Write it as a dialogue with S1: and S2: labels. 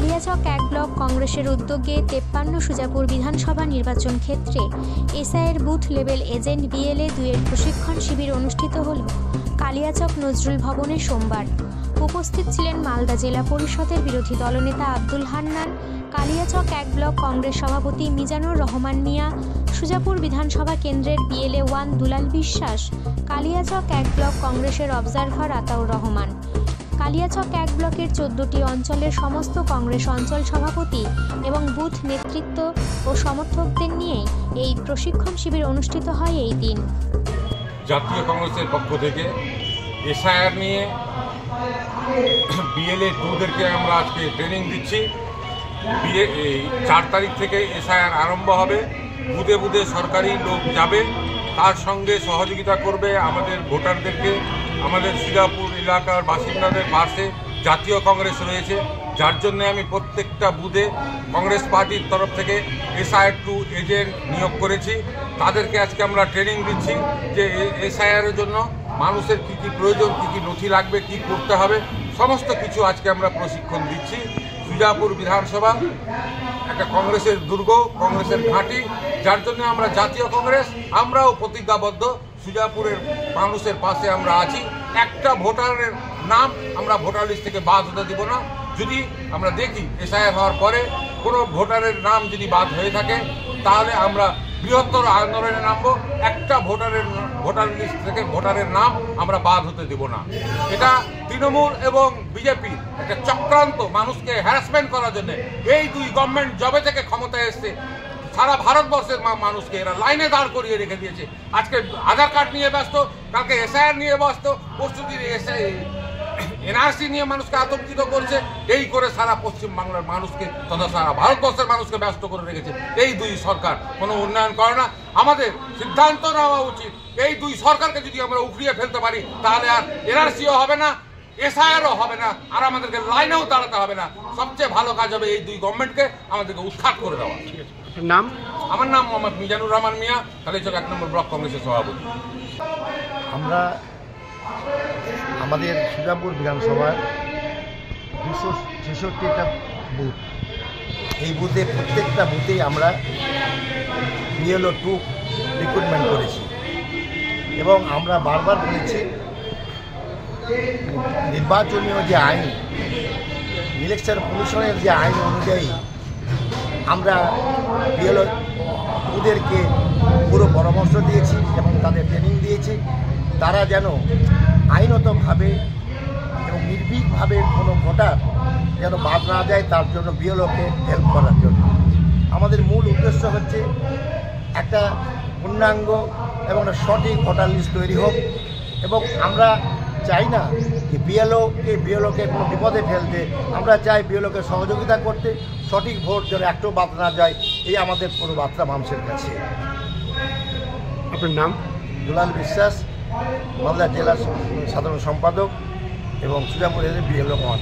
S1: Kaliachak ১ block কংগ্রেসের উদ্যোগে ৫৩ সুজাপুর বিধানসভা নির্বাচন ক্ষেত্রে এসআইয়ের বুথ লেভেল এজেন্ট BLA ২ এর প্রশিক্ষণ শিবির অনুষ্ঠিত হল কালিয়াচক নজরুল ভবনে সোমবার। উপস্থিত ছিলেন মালদা জেলা পরিষদের বিরোধী দলনেতা আব্দুল হান্নান, কালিয়াচক ১ ব্লক কংগ্রেস সভাপতি মিজানুর রহমান মিয়া, সুজাপুর বিধানসভা কেন্দ্রের BLA 1 দুলাল বিশ্বাস, কালিয়াচক ১ ব্লক কংগ্রেসের অবজারভার আতাউর রহমান। কালিয়াচক ১ ব্লকের ১৪টি অঞ্চলের সমস্ত কংগ্রেস অঞ্চল সভাপতি এবং বুথ নেতৃত্ব ও সমর্থকদের নিয়ে এই প্রশিক্ষণ শিবির অনুষ্ঠিত হয় এই দিন।
S2: জাতীয় কংগ্রেসের পক্ষ থেকে এসআইআর নিয়ে BLA 2দেরকে আমরা আজকে ট্রেনিং দিচ্ছি। ৪ তারিখ থেকে এসআইআর আরম্ভ হবে। বুথে বুথে সরকারি লোক যাবে, তার সঙ্গে সহযোগিতা করবে আমাদের ভোটারদেরকে। আমাদের সুজাপুর এলাকার বাসিন্দাদের পাশে জাতীয় কংগ্রেস রয়েছে, যার জন্য আমি প্রত্যেকটা বুথে কংগ্রেস পার্টির তরফ থেকে এসআইআর 2 এজেন্ট নিয়োগ করেছি। তাদেরকে আজকে আমরা ট্রেনিং দিচ্ছি যে এসআইআরের জন্য মানুষের কী কী প্রয়োজন, কী কী নথি লাগবে, কী করতে হবে, সমস্ত কিছু আজকে আমরা প্রশিক্ষণ দিচ্ছি। সুজাপুর বিধানসভা একটা কংগ্রেসের দুর্গ, কংগ্রেসের ঘাঁটি, যার জন্য আমরা জাতীয় কংগ্রেস আমরাও প্রতিজ্ঞাবদ্ধ। সুজাপুরের মানুষের পাশে আমরা আছি। একটা ভোটারের নাম আমরা ভোটার লিস্ট থেকে বাদ হতে দিব না। যদি আমরা দেখি এসআইআর হওয়ার পরে কোনো ভোটারের নাম যদি বাদ হয়ে থাকে, তাহলে আমরা বৃহত্তর আন্দোলনে নামবো। একটা ভোটার লিস্ট থেকে ভোটারের নাম আমরা বাদ হতে দেব না। এটা তৃণমূল এবং বিজেপি একটা চক্রান্ত, মানুষকে হ্যারাসমেন্ট করার জন্য। এই দুই গভর্নমেন্ট যবে থেকে ক্ষমতায় এসছে, সারা ভারতবর্ষের মানুষকে এরা লাইনে দাঁড় করিয়ে রেখে দিয়েছে। আজকে আধার কার্ড নিয়ে ব্যস্ত, কালকে এসআইআর নিয়ে ব্যস্ত, পরশুদিন NRC নিয়ে মানুষকে আতঙ্কিত করছে। এই করে সারা পশ্চিমবাংলার মানুষকে তথা সারা ভারতবর্ষের মানুষকে ব্যস্ত করে রেখেছে এই দুই সরকার। কোনো উন্নয়ন করে না। আমাদের সিদ্ধান্ত নেওয়া উচিত, এই দুই সরকারকে যদি আমরা উখড়িয়ে ফেলতে পারি, তাহলে আর NRCও হবে না, এসআইআরও হবে না, আর আমাদেরকে লাইনেও দাঁড়াতে হবে না। সবচেয়ে ভালো কাজ হবে এই দুই গভর্নমেন্টকে আমাদেরকে উৎখাত করে দেওয়া।
S3: নাম?
S2: আমার নাম মোহাম্মদ মিজানুর রহমান মিয়া, কালিয়াচক ১ নম্বর ব্লক কংগ্রেসের সভাপতি।
S4: আমরা আমাদের সুজাপুর বিধানসভার ২৬৬টা বুথ, এই বুথে প্রত্যেকটা বুথেই আমরা BLA 2 রিক্রুটমেন্ট করেছি এবং আমরা বারবার বলেছি নির্বাচনীয় যে আইন, ইলেকশন কমিশনের যে আইন অনুযায়ী আমরা BLA 2দেরকে পুরো পরামর্শ দিয়েছি এবং তাদের ট্রেনিং দিয়েছি। তারা যেন আইনতভাবে এবং নির্ভীকভাবে কোনো ভোটার যেন বাদ না যায়, তার জন্য BLAকে হেল্প করার জন্য আমাদের মূল উদ্দেশ্য হচ্ছে একটা পূর্ণাঙ্গ এবং সঠিক ভোটার লিস্ট তৈরি হোক। এবং আমরা চাই না যে BLAকে কোনো বিপদে ফেলতে, আমরা চাই BLAকে সহযোগিতা করতে, সঠিক ভোট যেন একটু বাদ না যায়, এই আমাদের পুরো বার্তা মানুষের কাছে।
S3: আপনার নাম?
S4: দুলাল বিশ্বাস, মালদা জেলার সাধারণ সম্পাদক এবং সুজাপুর BLA 1।